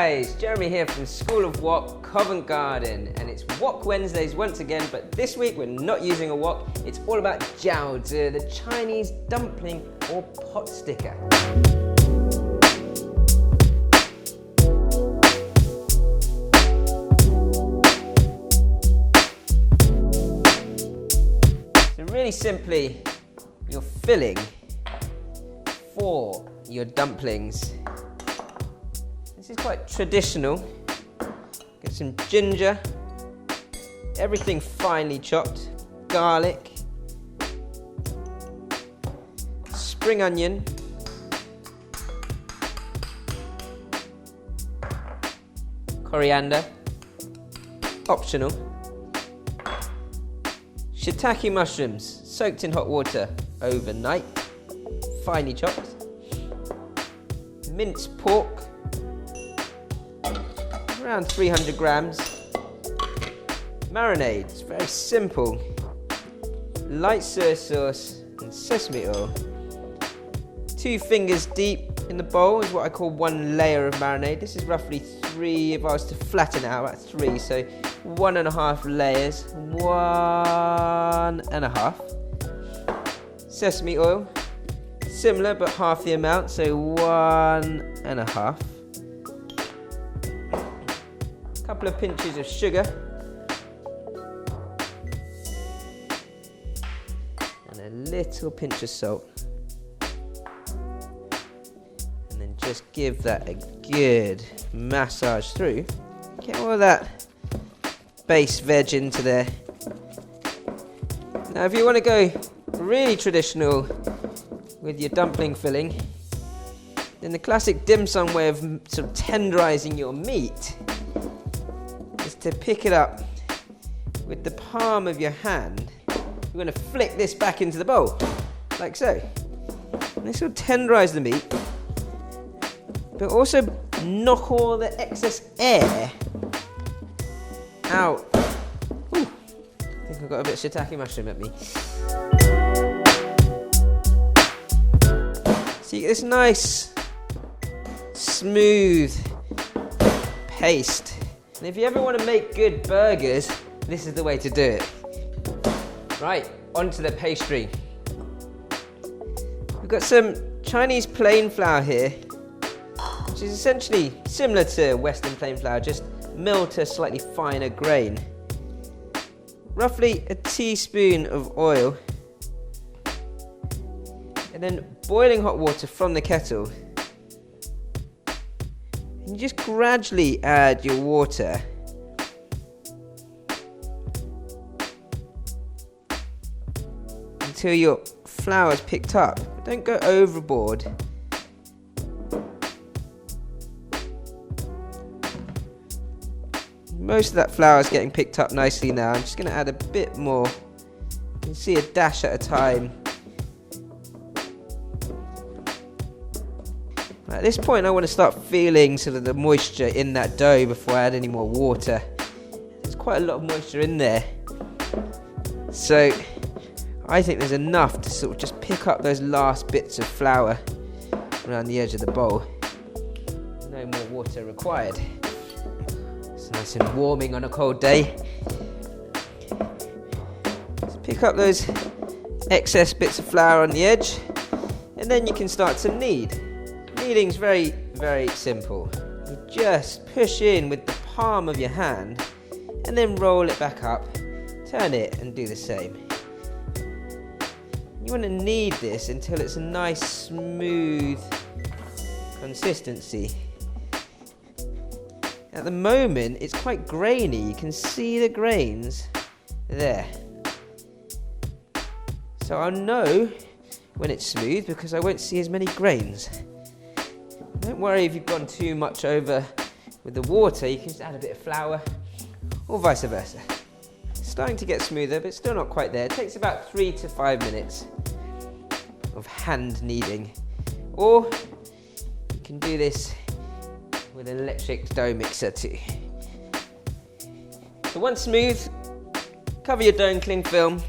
guys, Jeremy here from School of Wok, Covent Garden, and it's Wok Wednesdays once again, but this week we're not using a wok, it's all about Jiaozi, the Chinese dumpling or pot sticker. So really simply, your filling for your dumplings. This is quite traditional. Get some ginger, everything finely chopped, garlic, spring onion, coriander, optional, shiitake mushrooms soaked in hot water overnight, finely chopped, minced pork, around 300 grams, marinades, very simple, light soy sauce and sesame oil, 2 fingers deep in the bowl is what I call 1 layer of marinade. This is roughly 3, if I was to flatten it out, about 3, so 1.5 layers, 1.5. Sesame oil, similar but half the amount, so 1.5. Couple of pinches of sugar and a little pinch of salt, and then just give that a good massage through. Get all of that base veg into there. Now if you want to go really traditional with your dumpling filling, then the classic dim sum way of sort of tenderizing your meat is to pick it up with the palm of your hand. You're going to flick this back into the bowl, like so. And this will tenderize the meat, but also knock all the excess air out. Ooh, I think I've got a bit of shiitake mushroom at me. So you get this nice, smooth paste. And if you ever want to make good burgers, this is the way to do it. Right, onto the pastry. We've got some Chinese plain flour here, which is essentially similar to Western plain flour, just milled to a slightly finer grain. Roughly a teaspoon of oil, and then boiling hot water from the kettle. And you just gradually add your water. Until your flour's picked up. But don't go overboard. Most of that flour is getting picked up nicely now. I'm just going to add a bit more. You can see a dash at a time. At this point I want to start feeling sort of the moisture in that dough before I add any more water. There's quite a lot of moisture in there. So I think there's enough to sort of just pick up those last bits of flour around the edge of the bowl. No more water required. It's nice and warming on a cold day. Just pick up those excess bits of flour on the edge, and then you can start to knead. Kneading's very, very simple. You just push in with the palm of your hand and then roll it back up, turn it and do the same. You want to knead this until it's a nice smooth consistency. At the moment it's quite grainy, you can see the grains there. So I'll know when it's smooth because I won't see as many grains. Don't worry if you've gone too much over with the water, you can just add a bit of flour or vice versa. It's starting to get smoother but still not quite there. It takes about 3 to 5 minutes of hand kneading, or you can do this with an electric dough mixer too. So once smooth, cover your dough in cling film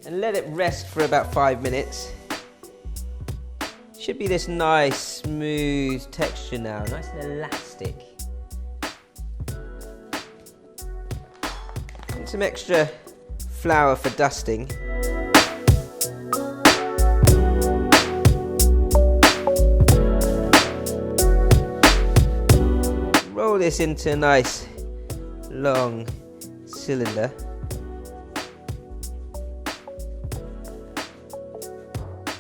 and let it rest for about 5 minutes. Should be this nice smooth texture now, nice and elastic. And some extra flour for dusting. Roll this into a nice long cylinder.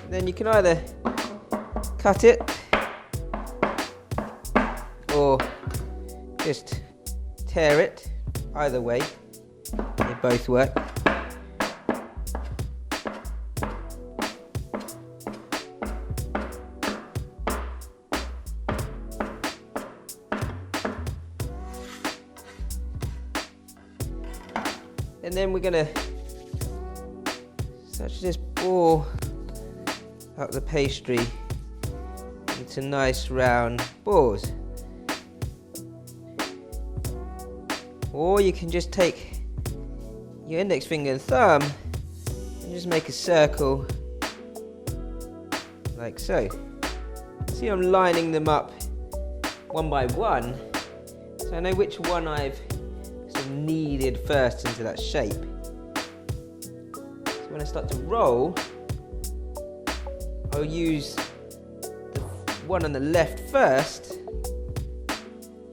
Then you can either cut it or just tear it. Either way, they both work. And then we're gonna start to just ball up the pastry into nice round balls. Or you can just take your index finger and thumb and just make a circle like so. See, I'm lining them up one by one, so I know which one I've sort of kneaded first into that shape. So when I start to roll, I'll use the one on the left first, so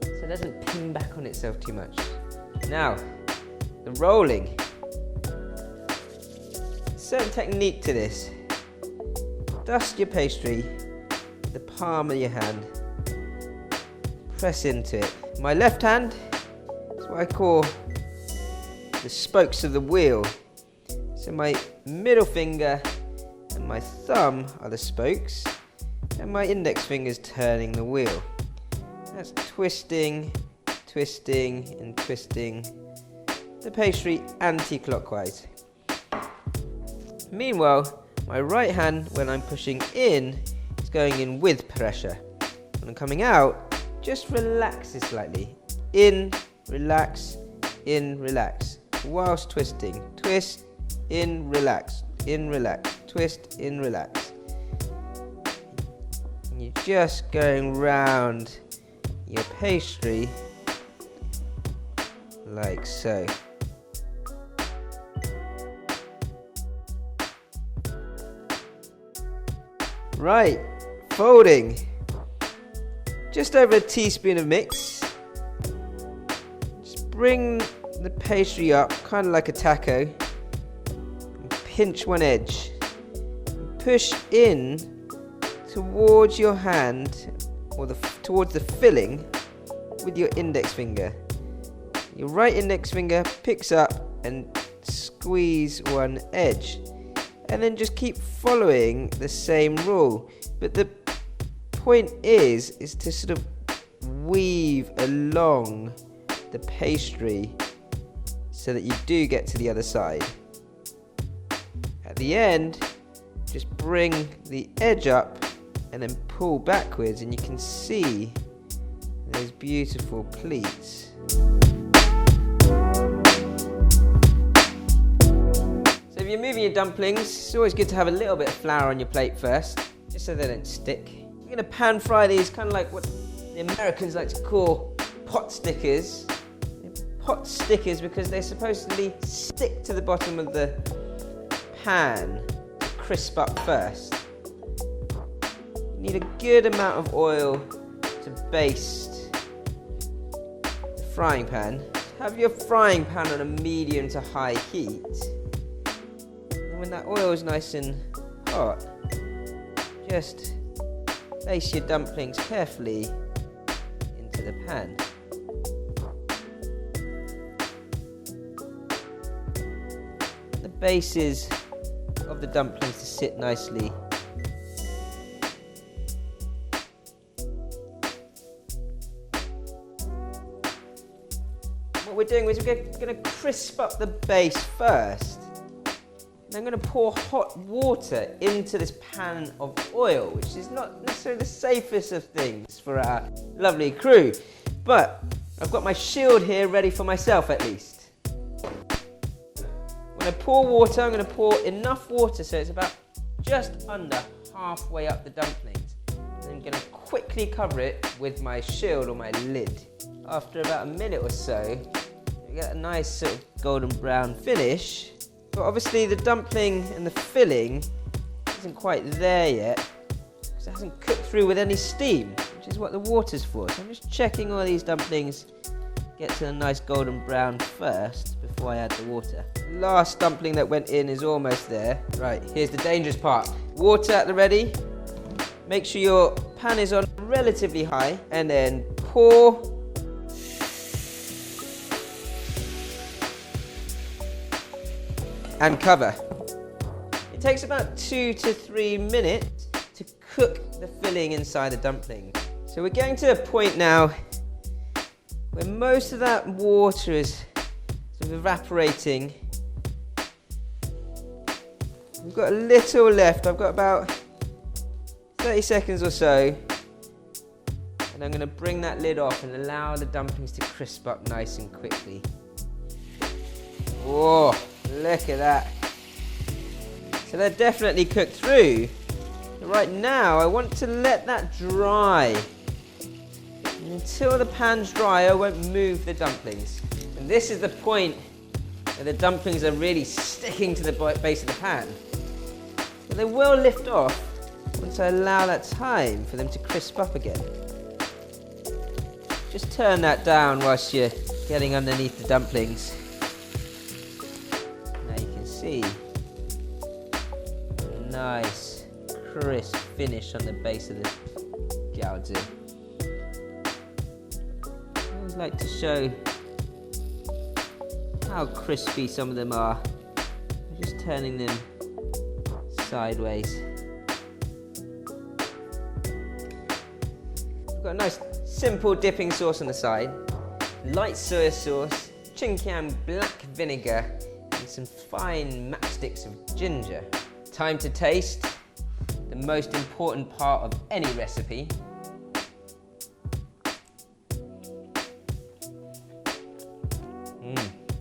it doesn't pin back on itself too much. Now, the rolling. Certain technique to this. Dust your pastry with the palm of your hand. Press into it. My left hand is what I call the spokes of the wheel. So my middle finger and my thumb are the spokes, and my index finger is turning the wheel. That's twisting, twisting, and twisting the pastry anti-clockwise. Meanwhile, my right hand, when I'm pushing in, is going in with pressure. When I'm coming out, just relax it slightly. In, relax, whilst twisting. Twist, in, relax, twist, in, relax. And you're just going round your pastry like so. Right, folding. Just over a teaspoon of mix. Just bring the pastry up, kind of like a taco. And pinch one edge. And push in towards your hand, or towards the filling, with your index finger. Your right index finger picks up and squeeze one edge. And then just keep following the same rule. But the point is to sort of weave along the pastry so that you do get to the other side. At the end, just bring the edge up and then pull backwards, and you can see those beautiful pleats. So if you're moving your dumplings, it's always good to have a little bit of flour on your plate first, just so they don't stick. You're going to pan fry these, kind of like what the Americans like to call pot stickers. Pot stickers because they supposedly stick to the bottom of the pan to crisp up first. You need a good amount of oil to baste the frying pan. Have your frying pan on a medium to high heat. And when that oil is nice and hot, just place your dumplings carefully into the pan. The bases of the dumplings to sit nicely. What we're doing is we're going to crisp up the base first. And I'm going to pour hot water into this pan of oil, which is not necessarily the safest of things for our lovely crew. But I've got my shield here ready for myself at least. When I pour water, I'm going to pour enough water so it's about just under halfway up the dumplings. I'm going to quickly cover it with my shield or my lid. After about a minute or so, you get a nice sort of golden brown finish. But obviously the dumpling and the filling isn't quite there yet, because it hasn't cooked through with any steam, which is what the water's for. So I'm just checking all these dumplings get to a nice golden brown first before I add the water. Last dumpling that went in is almost there. Right, here's the dangerous part. Water at the ready. Make sure your pan is on relatively high, and then pour. And cover. It takes about 2 to 3 minutes to cook the filling inside the dumpling. So we're getting to a point now where most of that water is sort of evaporating. We've got a little left. I've got about 30 seconds or so. And I'm going to bring that lid off and allow the dumplings to crisp up nice and quickly. Whoa, look at that. So they're definitely cooked through. But right now, I want to let that dry. And until the pan's dry, I won't move the dumplings. And this is the point where the dumplings are really sticking to the base of the pan. So they will lift off once I allow that time for them to crisp up again. Just turn that down whilst you're getting underneath the dumplings. Now you can see a nice crisp finish on the base of the Jiaozi. I always like to show how crispy some of them are. I'm just turning them sideways. We've got a nice simple dipping sauce on the side. Light soy sauce, Chinkiang black vinegar, and some fine matchsticks of ginger. Time to taste, the most important part of any recipe.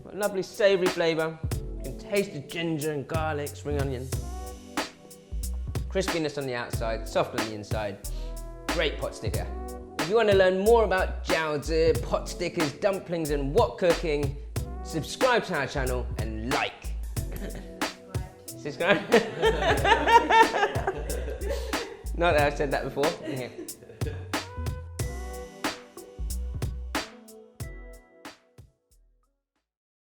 What a lovely savoury flavour. You can taste the ginger and garlic, spring onions. Crispiness on the outside, soft on the inside. Great pot sticker. If you want to learn more about Jiaozi, pot stickers, dumplings and wok cooking, subscribe to our channel and like. Subscribe? Not that I've said that before. Okay.